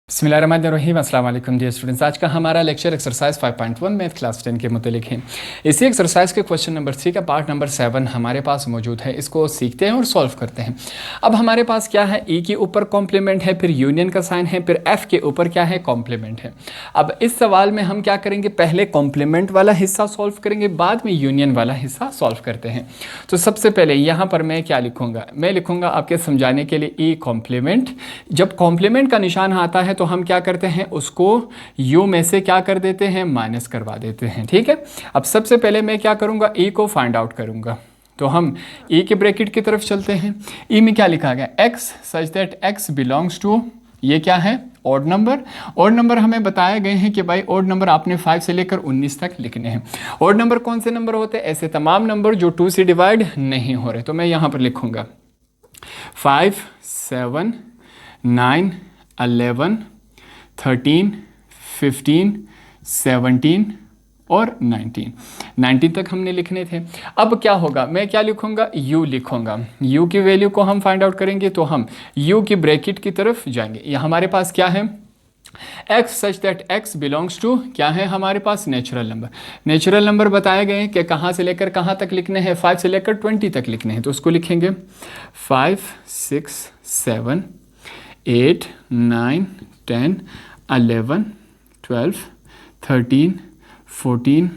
बिस्मिल्लाहिर्रहमानिर्रहीम अस्सलाम वालेकुम डियर स्टूडेंट्स। आज का हमारा लेक्चर एक्सरसाइज 5.1 मैथ क्लास 10 के मुतालिक है। इसी एक्सरसाइज के क्वेश्चन नंबर 3 का पार्ट नंबर 7 हमारे पास मौजूद है। इसको सीखते हैं और सॉल्व करते हैं। अब हमारे पास क्या है, ई के ऊपर कॉम्प्लीमेंट है, फिर यूनियन का साइन है, फिर एफ के ऊपर क्या है, कॉम्प्लीमेंट है। अब इस सवाल में हम क्या करेंगे, पहले कॉम्प्लीमेंट वाला हिस्सा सॉल्व करेंगे, बाद में यूनियन वाला हिस्सा सॉल्व करते हैं। तो सबसे पहले यहाँ पर मैं क्या लिखूंगा, मैं लिखूंगा आपके समझाने के लिए ई कॉम्प्लीमेंट। जब कॉम्प्लीमेंट का निशान आता है तो हम क्या करते हैं, उसको u में से क्या कर देते हैं, माइनस करवा देते हैं। ठीक है, अब सबसे पहले मैं क्या करूंगा, e को फाइंड आउट करूंगा। तो हम e के ब्रैकेट की तरफ चलते हैं। e में क्या लिखा गया, x such that x belongs to, ये क्या है, ऑड नंबर। ऑड नंबर हमें बताए गए हैं कि भाई ऑड नंबर आपने 5 से लेकर 19 तक लिखने हैं। ऑड नंबर कौन से नंबर होते हैं, ऐसे तमाम नंबर जो 2 से डिवाइड नहीं हो रहे। तो मैं यहां पर लिखूंगा 5, 7, 9, 11, 13, 15, 17 और 19 तक हमने लिखने थे। अब क्या होगा, मैं क्या लिखूंगा, u लिखूंगा। u की वैल्यू को हम फाइंड आउट करेंगे तो हम u की ब्रैकेट की तरफ जाएंगे। ये हमारे पास क्या है, x such that x belongs to, क्या है हमारे पास, नेचुरल नंबर। नेचुरल नंबर बताए गए हैं कि कहाँ से लेकर कहाँ तक लिखने हैं, 5 से लेकर 20 तक लिखने हैं। तो उसको लिखेंगे 5, 6, 7, 8, 9, 10, 11, 12, 13, 14,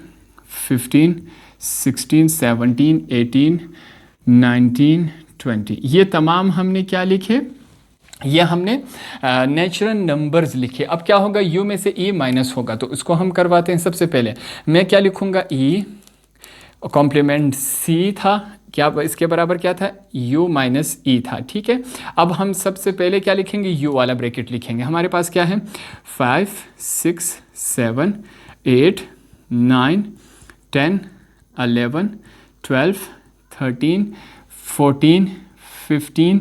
15, 16, 17, 18, 19, 20। ये तमाम हमने क्या लिखे, ये हमने नेचुरल नंबर्स लिखे। अब क्या होगा, u में से e माइनस होगा, तो उसको हम करवाते हैं। सबसे पहले मैं क्या लिखूंगा, e कॉम्प्लीमेंट c था, क्या इसके बराबर क्या था, u माइनस e था। ठीक है, अब हम सबसे पहले क्या लिखेंगे, u वाला ब्रैकेट लिखेंगे। हमारे पास क्या है, 5, 6, 7, 8, 9, 10, 11, 12, 13, 14, 15,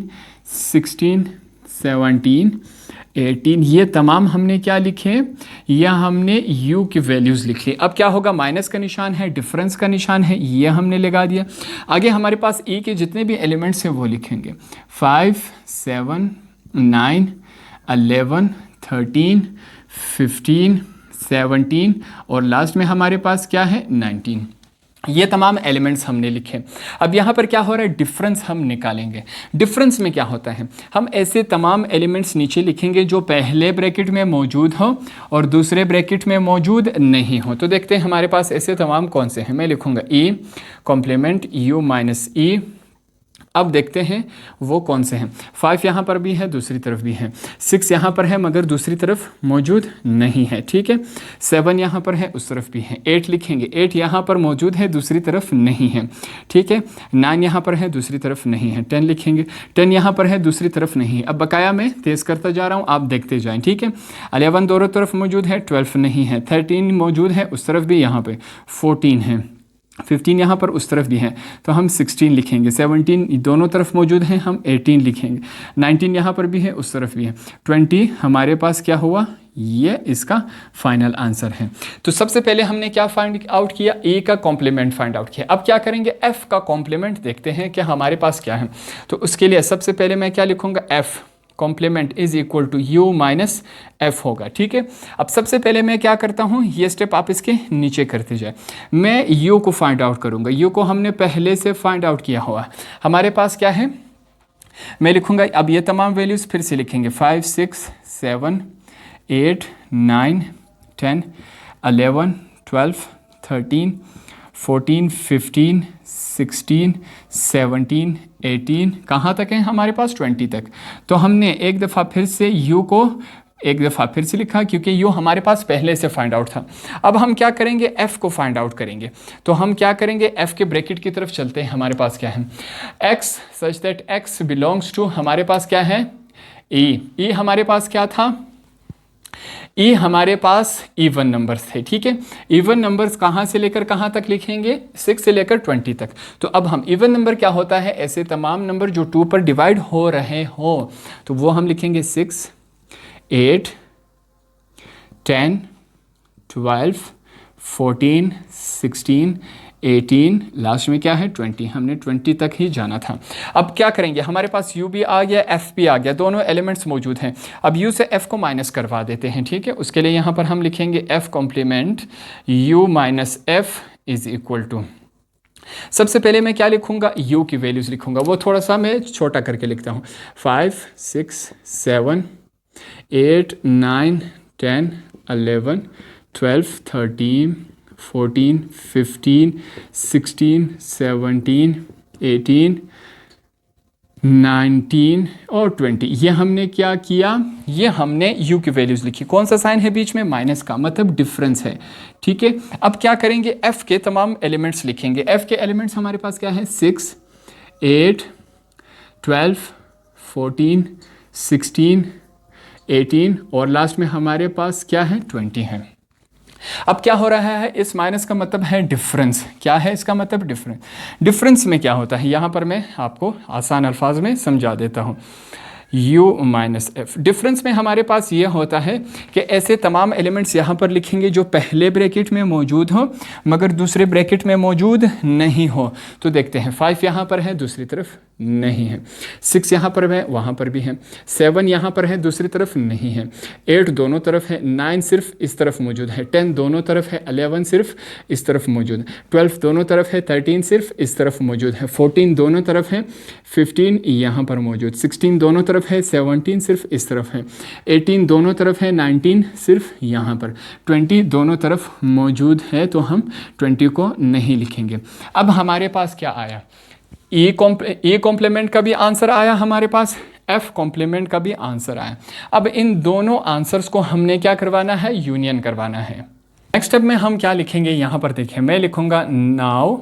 16, 17, 18, ये तमाम हमने क्या लिखे, या हमने u की वैल्यूज़ लिख ली। अब क्या होगा, माइनस का निशान है, डिफरेंस का निशान है, ये हमने लगा दिया। आगे हमारे पास e के जितने भी एलिमेंट्स हैं वो लिखेंगे, 5, 7, 9, 11, 13, 15, 17 और लास्ट में हमारे पास क्या है, 19। ये तमाम एलिमेंट्स हमने लिखे। अब यहाँ पर क्या हो रहा है, डिफरेंस हम निकालेंगे। डिफरेंस में क्या होता है, हम ऐसे तमाम एलिमेंट्स नीचे लिखेंगे जो पहले ब्रैकेट में मौजूद हो और दूसरे ब्रैकेट में मौजूद नहीं हो। तो देखते हैं हमारे पास ऐसे तमाम कौन से हैं। मैं लिखूंगा e complement u minus e। अब देखते हैं वो कौन से हैं। 5 यहाँ पर भी है, दूसरी तरफ भी है। 6 यहाँ पर है मगर दूसरी तरफ मौजूद नहीं है। ठीक है, 7 यहाँ पर है, उस तरफ भी है। 8 लिखेंगे, 8 यहाँ पर मौजूद है, दूसरी तरफ नहीं है। ठीक है, 9 यहाँ पर है, दूसरी तरफ नहीं है। 10 लिखेंगे, 10 यहाँ पर है, दूसरी तरफ नहीं है। अब बकाया मैं तेज़ करता जा रहा हूँ, आप देखते जाएँ। ठीक है, 11 दोनों तरफ मौजूद है, 12 नहीं है। 13 मौजूद है, उस तरफ भी, यहाँ पर 14 है। 15 यहाँ पर, उस तरफ भी है, तो हम 16 लिखेंगे। 17 दोनों तरफ मौजूद हैं, हम 18 लिखेंगे। 19 यहाँ पर भी है, उस तरफ भी है। 20 हमारे पास क्या हुआ, ये इसका फाइनल आंसर है। तो सबसे पहले हमने क्या फाइंड आउट किया, ए का कॉम्प्लीमेंट फाइंड आउट किया। अब क्या करेंगे, एफ का कॉम्प्लीमेंट देखते हैं कि हमारे पास क्या है। तो उसके लिए सबसे पहले मैं क्या लिखूंगा, F complement is equal to u minus F होगा। ठीक है, अब सबसे पहले मैं क्या करता हूँ, ये स्टेप आप इसके नीचे करते जाए। मैं u को फाइंड आउट करूँगा। u को हमने पहले से फाइंड आउट किया हुआ। हमारे पास क्या है, मैं लिखूँगा, अब ये तमाम वैल्यूज़ फिर से लिखेंगे, 5, 6, 7, 8, 9, 10, 11, 12, 13, 14, 15, 16, 17, 18, कहाँ तक है हमारे पास, 20 तक। तो हमने एक दफ़ा फिर से u को एक दफ़ा फिर से लिखा क्योंकि u हमारे पास पहले से फाइंड आउट था। अब हम क्या करेंगे, f को फाइंड आउट करेंगे। तो हम क्या करेंगे, f के ब्रैकेट की तरफ चलते हैं। हमारे पास क्या है, x such that x belongs to, हमारे पास क्या है, e हमारे पास क्या था, ई हमारे पास इवन नंबर्स थे। ठीक है, इवन नंबर्स कहाँ से लेकर कहाँ तक लिखेंगे, 6 से लेकर 20 तक। तो अब हम इवन नंबर क्या होता है, ऐसे तमाम नंबर जो 2 पर डिवाइड हो रहे हो, तो वो हम लिखेंगे 6, 8, 10, 12, 14, 16, 18, लास्ट में क्या है 20, हमने 20 तक ही जाना था। अब क्या करेंगे, हमारे पास u भी आ गया, f भी आ गया, दोनों एलिमेंट्स मौजूद हैं। अब u से f को माइनस करवा देते हैं, ठीक है। उसके लिए यहाँ पर हम लिखेंगे f complement u minus f is equal to, सबसे पहले मैं क्या लिखूंगा, u की वैल्यूज़ लिखूंगा, वो थोड़ा सा मैं छोटा करके लिखता हूँ। 5, 6, 7, 8, 9, 10, 11, 12, 13, 14, 15, 16, 17, 18, 19 और 20। ये हमने क्या किया, ये हमने u की वैल्यूज़ लिखी। कौन सा साइन है बीच में, माइनस का, मतलब डिफरेंस है, ठीक है। अब क्या करेंगे, f के तमाम एलिमेंट्स लिखेंगे। f के एलिमेंट्स हमारे पास क्या है, 6, 8, 12, 14, 16, 18 और लास्ट में हमारे पास क्या है, 20 है। अब क्या हो रहा है, इस माइनस का मतलब है डिफरेंस। क्या है इसका मतलब, डिफरेंस। डिफरेंस में क्या होता है, यहाँ पर मैं आपको आसान अल्फाज में समझा देता हूँ। u माइनस एफ, डिफरेंस में हमारे पास ये होता है कि ऐसे तमाम एलिमेंट्स यहाँ पर लिखेंगे जो पहले ब्रैकेट में मौजूद हो मगर दूसरे ब्रैकेट में मौजूद नहीं हो। तो देखते हैं, 5 यहाँ पर है, दूसरी तरफ नहीं है। 6 यहाँ पर है, वहाँ पर भी है। 7 यहाँ पर है, दूसरी तरफ नहीं है। 8 दोनों तरफ है। 9 सिर्फ इस तरफ मौजूद है। 10 दोनों तरफ है। 11 सिर्फ इस तरफ मौजूद है। 12 दोनों तरफ है। 13 सिर्फ इस तरफ मौजूद है। 14 दोनों तरफ है। 15 यहाँ पर मौजूद। 16 दोनों तरफ है। 17 सिर्फ इस तरफ है। 18 दोनों तरफ है। 19 सिर्फ यहाँ पर। 20 दोनों तरफ मौजूद है, तो हम 20 को नहीं लिखेंगे। अब हमारे पास क्या आया, ए कॉम्प्लीमेंट का भी आंसर आया हमारे पास, एफ कॉम्प्लीमेंट का भी आंसर आया। अब इन दोनों आंसर्स को हमने क्या करवाना है, यूनियन करवाना है। नेक्स्ट स्टेप में हम क्या लिखेंगे, यहाँ पर देखिए, मैं लिखूंगा now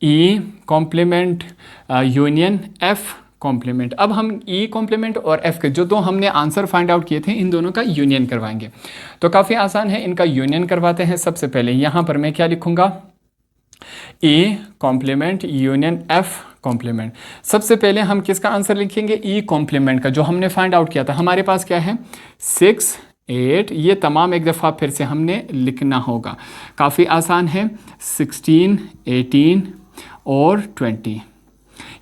E complement union F complement. अब हम ई कॉम्प्लीमेंट और एफ के जो दो हमने आंसर फाइंड आउट किए थे, इन दोनों का यूनियन करवाएंगे। तो काफ़ी आसान है, इनका यूनियन करवाते हैं। सबसे पहले यहाँ पर मैं क्या लिखूंगा, A complement union F complement. सबसे पहले हम किसका आंसर लिखेंगे, ई कॉम्प्लीमेंट का, जो हमने फाइंड आउट किया था। हमारे पास क्या है, 6, 8, ये तमाम एक दफ़ा फिर से हमने लिखना होगा। काफ़ी आसान है। 16, 18 और 20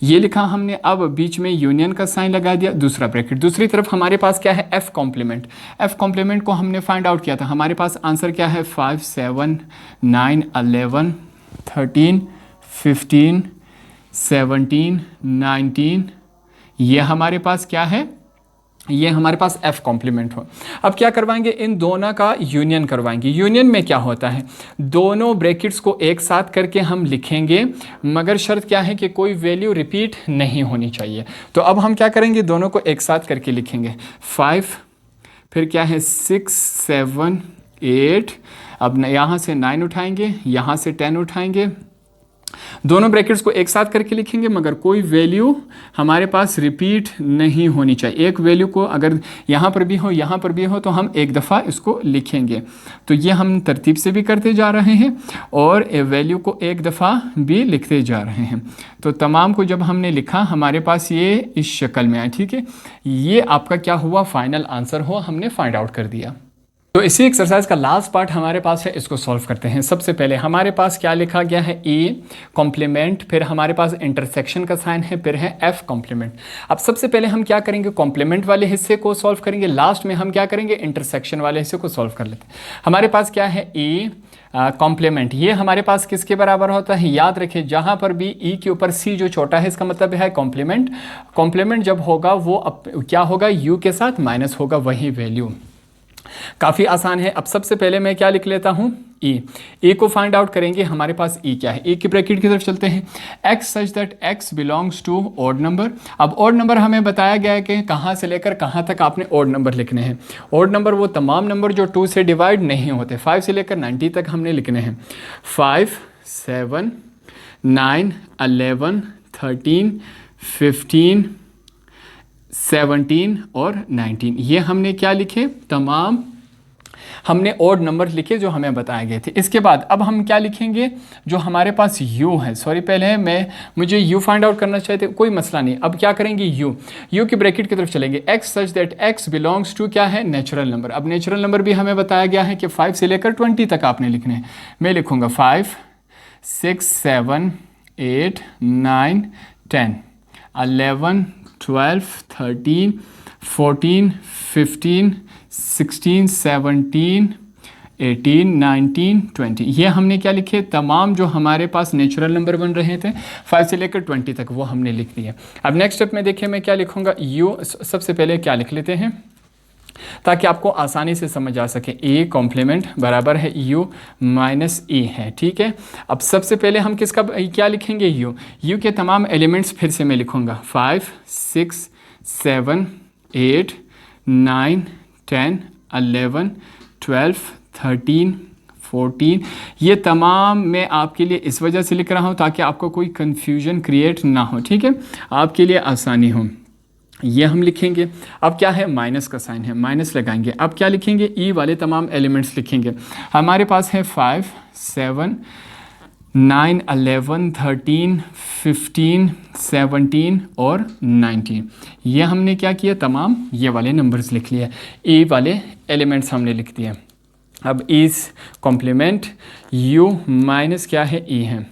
ये लिखा हमने। अब बीच में यूनियन का साइन लगा दिया, दूसरा ब्रैकेट। दूसरी तरफ हमारे पास क्या है, एफ कॉम्प्लीमेंट। एफ कॉम्प्लीमेंट को हमने फाइंड आउट किया था। हमारे पास आंसर क्या है, 5, 7, 9, 11, 13, 15, 17, 19, ये हमारे पास क्या है, ये हमारे पास एफ कॉम्प्लीमेंट हो। अब क्या करवाएंगे, इन दोनों का यूनियन करवाएंगे। यूनियन में क्या होता है, दोनों ब्रैकेट्स को एक साथ करके हम लिखेंगे, मगर शर्त क्या है कि कोई वैल्यू रिपीट नहीं होनी चाहिए। तो अब हम क्या करेंगे, दोनों को एक साथ करके लिखेंगे। 5, फिर क्या है 6, 7, 8, अब यहाँ से 9 उठाएंगे, यहाँ से 10 उठाएंगे, दोनों ब्रैकेट्स को एक साथ करके लिखेंगे, मगर कोई वैल्यू हमारे पास रिपीट नहीं होनी चाहिए। एक वैल्यू को अगर यहाँ पर भी हो, यहाँ पर भी हो, तो हम एक दफ़ा इसको लिखेंगे। तो ये हम तरतीब से भी करते जा रहे हैं और वैल्यू को एक दफ़ा भी लिखते जा रहे हैं। तो तमाम को जब हमने लिखा, हमारे पास ये इस शक्ल में आया, ठीक है। ये आपका क्या हुआ, फाइनल आंसर हुआ, हमने फाइंड आउट कर दिया। तो इसी एक्सरसाइज का लास्ट पार्ट हमारे पास है, इसको सॉल्व करते हैं। सबसे पहले हमारे पास क्या लिखा गया है, ए कॉम्प्लीमेंट, फिर हमारे पास इंटरसेक्शन का साइन है, फिर है एफ कॉम्प्लीमेंट। अब सबसे पहले हम क्या करेंगे, कॉम्प्लीमेंट वाले हिस्से को सॉल्व करेंगे, लास्ट में हम क्या करेंगे, इंटरसेक्शन वाले हिस्से को सॉल्व कर लेते हैं। हमारे पास क्या है, ए कॉम्प्लीमेंट, ये हमारे पास किसके बराबर होता है, याद रखिए जहाँ पर भी ई के ऊपर सी जो छोटा है, इसका मतलब है कॉम्प्लीमेंट। कॉम्प्लीमेंट जब होगा वो क्या होगा, यू के साथ माइनस होगा, वही वैल्यू। काफ़ी आसान है। अब सबसे पहले मैं क्या लिख लेता हूँ, ए को फाइंड आउट करेंगे। हमारे पास ई क्या है, ए की ब्रैकेट की तरफ चलते हैं। X such that X belongs to odd number. अब ऑड नंबर हमें बताया गया है कि कहाँ से लेकर कहाँ तक आपने ऑड नंबर लिखने हैं। ऑड नंबर वो तमाम नंबर जो 2 से डिवाइड नहीं होते। 5 से लेकर 90 तक हमने लिखने हैं। 5, 7, 9, 11, 13, 15, 17 और 19, ये हमने क्या लिखे, तमाम हमने ऑड नंबर लिखे जो हमें बताए गए थे। इसके बाद अब हम क्या लिखेंगे, जो हमारे पास u है, सॉरी पहले मुझे u फाइंड आउट करना चाहिए, कोई मसला नहीं। अब क्या करेंगे, u की ब्रैकेट की तरफ चलेंगे। x such that x belongs to क्या है, नेचुरल नंबर। अब नेचुरल नंबर भी हमें बताया गया है कि 5 से लेकर 20 तक आपने लिखने हैं। मैं लिखूंगा 5, 6 7 8 9 10 11 12 13 14 15 16 17 18 19 20। ये हमने क्या लिखे, तमाम जो हमारे पास नेचुरल नंबर बन रहे थे 5 से लेकर 20 तक वो हमने लिख दिए। अब नेक्स्ट स्टेप में देखिए मैं क्या लिखूंगा, u सबसे पहले क्या लिख लेते हैं ताकि आपको आसानी से समझ आ सके। a कॉम्प्लीमेंट बराबर है u माइनस e है, ठीक है। अब सबसे पहले हम किसका क्या लिखेंगे, u के तमाम एलिमेंट्स फिर से मैं लिखूंगा 5 6 7 8 9 10 11 12 13 14। ये तमाम मैं आपके लिए इस वजह से लिख रहा हूँ ताकि आपको कोई कन्फ्यूजन क्रिएट ना हो, ठीक है, आपके लिए आसानी हो। ये हम लिखेंगे। अब क्या है, माइनस का साइन है, माइनस लगाएंगे। अब क्या लिखेंगे, ई वाले तमाम एलिमेंट्स लिखेंगे। हमारे पास है 5 7 9 11 13 15 17 और 19। ये हमने क्या किया, तमाम ये वाले नंबर्स लिख लिए, ई वाले एलिमेंट्स हमने लिख दिए। अब इस कॉम्प्लीमेंट u माइनस क्या है, e है।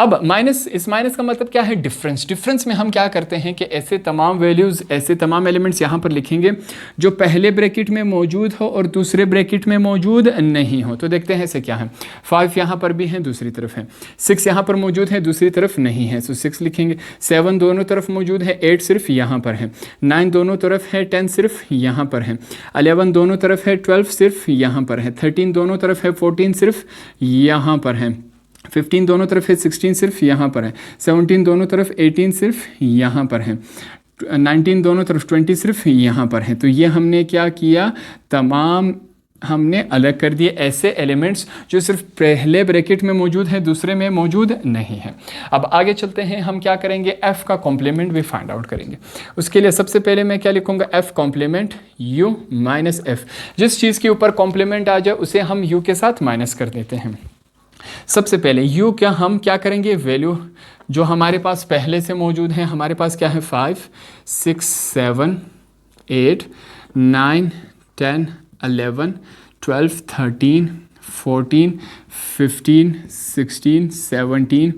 अब माइनस, इस माइनस का मतलब क्या है, डिफरेंस। डिफरेंस में हम क्या करते हैं कि ऐसे तमाम वैल्यूज़, ऐसे तमाम एलिमेंट्स यहाँ पर लिखेंगे जो पहले ब्रैकेट में मौजूद हो और दूसरे ब्रैकेट में मौजूद नहीं हो। तो देखते हैं ऐसे क्या है, 5 यहाँ पर भी है, दूसरी तरफ है, 6 यहाँ पर मौजूद है, दूसरी तरफ नहीं है, तो 6 लिखेंगे। 7 दोनों तरफ मौजूद है, 8 सिर्फ यहाँ पर है, 9 दोनों तरफ है, 10 सिर्फ यहाँ पर है, 11 दोनों तरफ है, 12 सिर्फ यहाँ पर है, 13 दोनों तरफ है, 14 सिर्फ यहाँ पर है, 15 दोनों तरफ है, 16 सिर्फ यहाँ पर है, 17 दोनों तरफ, 18 सिर्फ यहाँ पर है, 19 दोनों तरफ, 20 सिर्फ यहाँ पर है। तो ये हमने क्या किया, तमाम हमने अलग कर दिए ऐसे एलिमेंट्स जो सिर्फ पहले ब्रैकेट में मौजूद है, दूसरे में मौजूद नहीं है। अब आगे चलते हैं, हम क्या करेंगे, f का कॉम्प्लीमेंट भी फाइंड आउट करेंगे। उसके लिए सबसे पहले मैं क्या लिखूंगा, f complement u minus f। जिस चीज़ के ऊपर कॉम्प्लीमेंट आ जाए उसे हम u के साथ माइनस कर देते हैं। सबसे पहले u क्या हम क्या करेंगे, वैल्यू जो हमारे पास पहले से मौजूद है, हमारे पास क्या है 5 6 7 8 9 10 11 12 13 14 15 16 17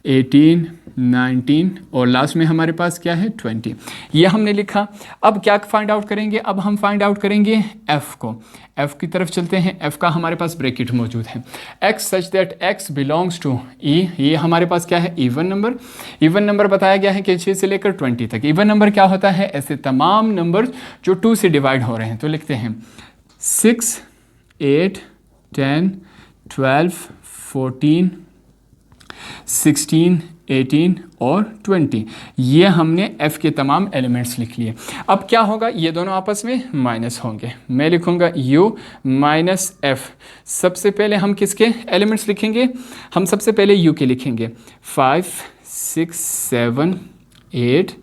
18 19 और लास्ट में हमारे पास क्या है 20। ये हमने लिखा। अब क्या फाइंड आउट करेंगे, अब हम फाइंड आउट करेंगे f को। f की तरफ चलते हैं। f का हमारे पास ब्रैकेट मौजूद है, x such that x belongs to e। ये हमारे पास क्या है, इवन नंबर। इवन नंबर बताया गया है कि 6 से लेकर 20 तक। इवन नंबर क्या होता है, ऐसे तमाम नंबर जो 2 से डिवाइड हो रहे हैं। तो लिखते हैं 6 8 10 12 14 16 18 और 20। ये हमने f के तमाम एलिमेंट्स लिख लिए। अब क्या होगा, ये दोनों आपस में माइनस होंगे। मैं लिखूंगा u माइनस f। सबसे पहले हम किसके एलिमेंट्स लिखेंगे, हम सबसे पहले u के लिखेंगे 5 6 7 8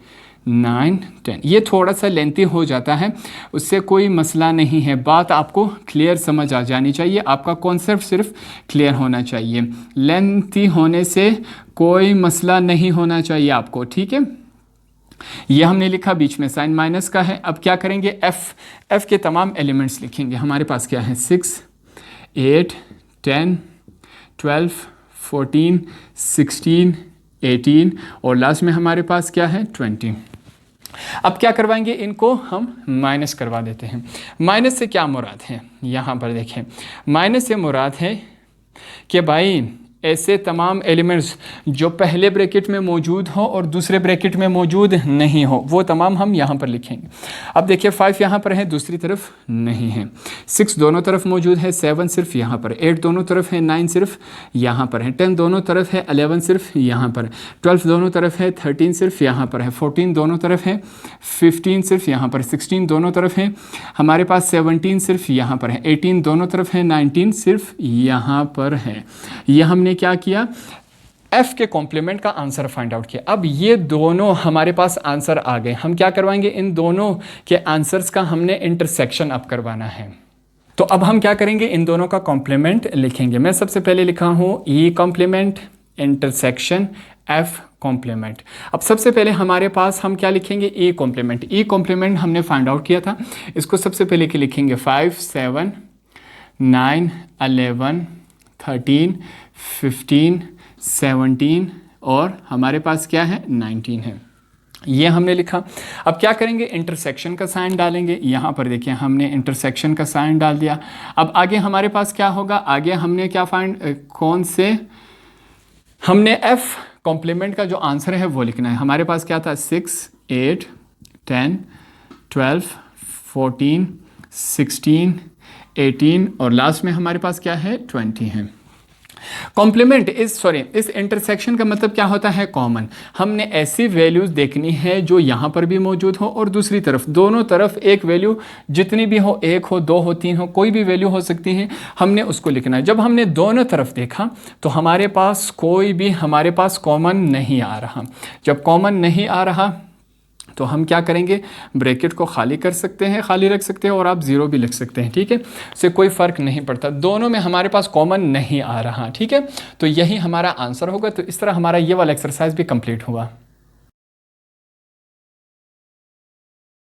9 10। ये थोड़ा सा लेंथी हो जाता है, उससे कोई मसला नहीं है। बात आपको क्लियर समझ आ जानी चाहिए, आपका कॉन्सेप्ट सिर्फ क्लियर होना चाहिए। लेंथी होने से कोई मसला नहीं होना चाहिए आपको, ठीक है। ये हमने लिखा, बीच में साइन माइनस का है। अब क्या करेंगे, f के तमाम एलिमेंट्स लिखेंगे। हमारे पास क्या है 6 8 10 12 14 16 18 और लास्ट में हमारे पास क्या है 20। अब क्या करवाएंगे, इनको हम माइनस करवा देते हैं। माइनस से क्या मुराद है, यहाँ पर देखें, माइनस से मुराद है कि भाई ऐसे तमाम एलिमेंट्स जो पहले ब्रैकेट में मौजूद हो और दूसरे ब्रैकेट में मौजूद नहीं हो, वो तमाम हम यहाँ पर लिखेंगे। अब देखिए 5 यहाँ पर है, दूसरी तरफ नहीं है, 6 दोनों तरफ मौजूद है, 7 सिर्फ यहाँ पर, 8 दोनों तरफ है, 9 सिर्फ यहाँ पर है, 10 दोनों तरफ है, 11 सिर्फ यहाँ पर, 12 दोनों तरफ है, 13 सिर्फ यहाँ पर है, 14 दोनों तरफ है, 15 सिर्फ यहाँ पर, 16 दोनों तरफ है, हमारे पास 17 सिर्फ यहाँ पर है, 18 दोनों तरफ है, 19 सिर्फ यहाँ पर है। यह हमने क्या किया, f के कॉम्प्लीमेंट का आंसर फाइंड आउट किया। अब ये दोनों हमारे पास आंसर आ गए। हम क्या करवाएंगे, इन दोनों के आंसर्स का हमने इंटरसेक्शन अब करवाना है। तो अब हम क्या करेंगे, इन दोनों का कॉम्प्लीमेंट लिखेंगे। मैं सबसे पहले लिखा हूं e complement intersection f complement. अब सबसे पहले हमारे पास हम क्या लिखेंगे, e कॉम्प्लीमेंट। e कॉम्प्लीमेंट हमने फाइंड आउट किया था, इसको सबसे पहले लिखेंगे 5 7 9 11 13, 15, 17 और हमारे पास क्या है 19 है। ये हमने लिखा। अब क्या करेंगे, इंटरसेक्शन का साइन डालेंगे। यहाँ पर देखिए हमने इंटरसेक्शन का साइन डाल दिया। अब आगे हमारे पास क्या होगा, आगे हमने क्या फाइंड कौन से, हमने एफ कॉम्प्लीमेंट का जो आंसर है वो लिखना है। हमारे पास क्या था 6, 8, 10, 12, 14, 16, 18 और लास्ट में हमारे पास क्या है 20 है। कॉम्प्लीमेंट इस इंटरसेक्शन का मतलब क्या होता है, कॉमन। हमने ऐसी वैल्यूज देखनी है जो यहाँ पर भी मौजूद हो और दूसरी तरफ, दोनों तरफ एक वैल्यू जितनी भी हो, 1 हो, 2 हो, 3 हो, कोई भी वैल्यू हो सकती है, हमने उसको लिखना है। जब हमने दोनों तरफ देखा तो हमारे पास कोई भी कॉमन नहीं आ रहा। जब कॉमन नहीं आ रहा तो हम क्या करेंगे, ब्रैकेट को खाली कर सकते हैं, खाली रख सकते हैं और आप ज़ीरो भी लिख सकते हैं, ठीक है। इससे कोई फ़र्क नहीं पड़ता, दोनों में हमारे पास कॉमन नहीं आ रहा, ठीक है। तो यही हमारा आंसर होगा। तो इस तरह हमारा ये वाला एक्सरसाइज भी कंप्लीट हुआ।